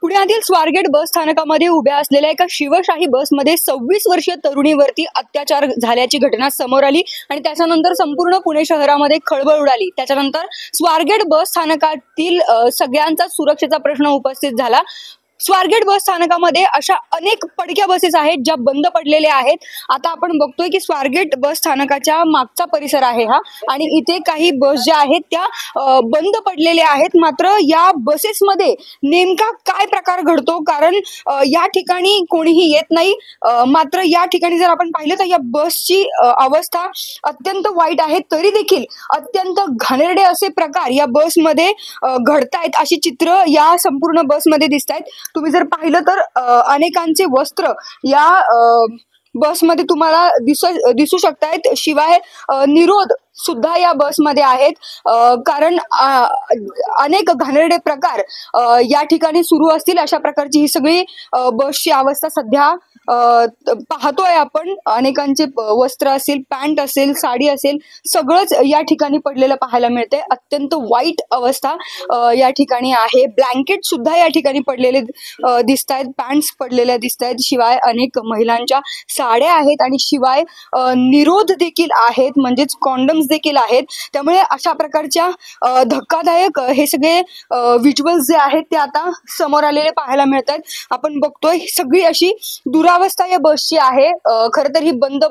पुण्यातील स्वारगेट बस स्थानकामध्ये उभ्या असलेल्या एका शिवशाही बसमध्ये 26 वर्षीय तरुणीवरती अत्याचार झाल्याची घटना समोर आली आणि त्याच्यानंतर संपूर्ण पुणे शहरामध्ये खळबळ उडाली। त्याच्यानंतर स्वारगेट बस स्थानकातील सगळ्यांचा सुरक्षेचा प्रश्न उपस्थित झाला। स्वारगेट बस स्थानकामध्ये अशा अनेक पडक्या बसेस आहेत ज्या बंद पडलेल्या आहेत। आता आपण बघतोय की स्वारगेट बस स्थानकाच्या मागचा परिसर आहे हा, आणि इथे काही बस ज्या आहेत त्या बंद पडलेल्या आहेत। मात्र या बसेसमध्ये नेमका काय प्रकार घडतो, कारण या ठिकाणी कोणीही येत नाही। मात्र या ठिकाणी जर आपण पाहिलं तर या बसची अवस्था अत्यंत वाईट आहे, तरी देखील अत्यंत घाणेरडे असे प्रकार या बसमध्ये घडतायत, अशी चित्र या संपूर्ण बसमध्ये दिसतायत। तुम्ही जर पाहिलं तर अनेकांचे वस्त्र या बसमध्ये तुम्हाला दिसू शकतायत। शिवाय निरोध सुद्धा या बसमध्ये आहेत, कारण अनेक घाणेरडे प्रकार या ठिकाणी सुरू असतील अशा प्रकारची ही सगळी बसची अवस्था सध्या पाहतोय आपण। अनेकांचे वस्त्र असेल, पॅन्ट असेल, साडी असेल, सगळंच या ठिकाणी पडलेलं पाहायला मिळते। अत्यंत वाईट अवस्था या ठिकाणी आहे। ब्लँकेट सुद्धा या ठिकाणी पडलेले दिसतायत, पॅन्ट्स पडलेल्या दिसतायत, शिवाय अनेक महिलांच्या साड्या आहेत आणि शिवाय निरोध देखील आहेत, म्हणजेच कॉन्डम्स देखील आहेत। त्यामुळे अशा प्रकारच्या धक्कादायक हे सगळे व्हिज्युअल्स जे आहेत ते आता समोर आलेले पाहायला मिळतात। आपण बघतोय सगळी अशी दुरावस्था या बसची आहे। खरं तर ही बंद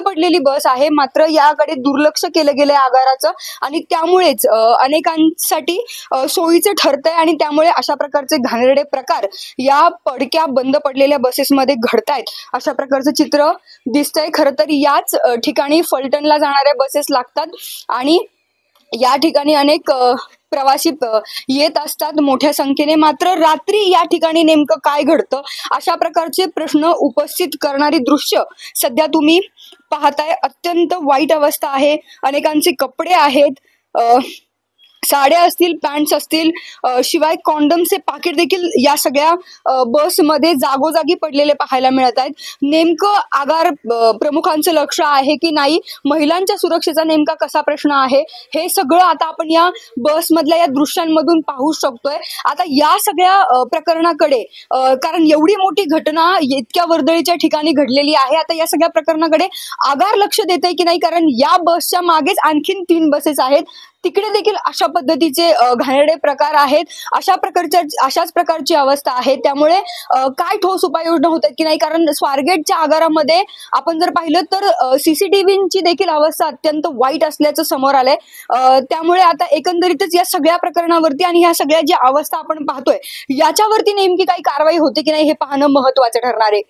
पडलेली बस आहे, मात्र याकडे दुर्लक्ष केलं गेलंय आगाराचं, आणि त्यामुळेच अनेकांसाठी सोयीचे ठरतंय आणि त्यामुळे अशा प्रकारचे घाणेरडे प्रकार या पडक्या बंद पडलेल्या बसेसमध्ये घडतायत, अशा प्रकारचं चित्र दिसतंय। खरं तर याच ठिकाणी फलटणला जाणाऱ्या बसेस लागतात आणि या ठिकाणी अनेक प्रवासी येत असतात मोठ्या संख्येने। मात्र रात्री या ठिकाणी नेमकं काय घडतं अशा प्रकारचे प्रश्न उपस्थित करणारी दृश्य सध्या तुम्ही पाहताय। अत्यंत वाईट अवस्था आहे। अनेकांचे कपडे आहेत, साड्या असतील, पॅन्ट्स असतील, शिवाय कॉन्डमचे पाकिट देखील या सगळ्या बसमध्ये जागोजागी पडलेले पाहायला मिळत आहेत। नेमकं आगार प्रमुखांचं लक्ष आहे की नाही, महिलांच्या सुरक्षेचा नेमका कसा प्रश्न आहे, हे सगळं आता आपण या बसमधल्या या दृश्यांमधून पाहू शकतोय। आता या सगळ्या प्रकरणाकडे, कारण एवढी मोठी घटना इतक्या वर्दळीच्या ठिकाणी घडलेली आहे, आता या सगळ्या प्रकरणाकडे आगार लक्ष देत आहे की नाही, कारण या बसच्या मागेच आणखीन 3 बसेस आहेत, तिकडे देखील अशा पद्धतीचे घाणेरडे प्रकार आहेत, अशाच प्रकारची अवस्था आहे। त्यामुळे काय ठोस उपाययोजना होत आहेत की नाही, कारण स्वारगेटच्या आगारामध्ये आपण जर पाहिलं तर सीसीटीव्हीची देखील अवस्था अत्यंत वाईट असल्याचं समोर आलंय। त्यामुळे आता एकंदरीतच या सगळ्या प्रकरणावरती आणि ह्या सगळ्या ज्या अवस्था आपण पाहतोय याच्यावरती नेमकी काही कारवाई होते की नाही हे पाहणं महत्त्वाचं ठरणार आहे।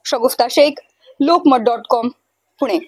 शगुफ्ता शेख, लोकमत.com, पुणे।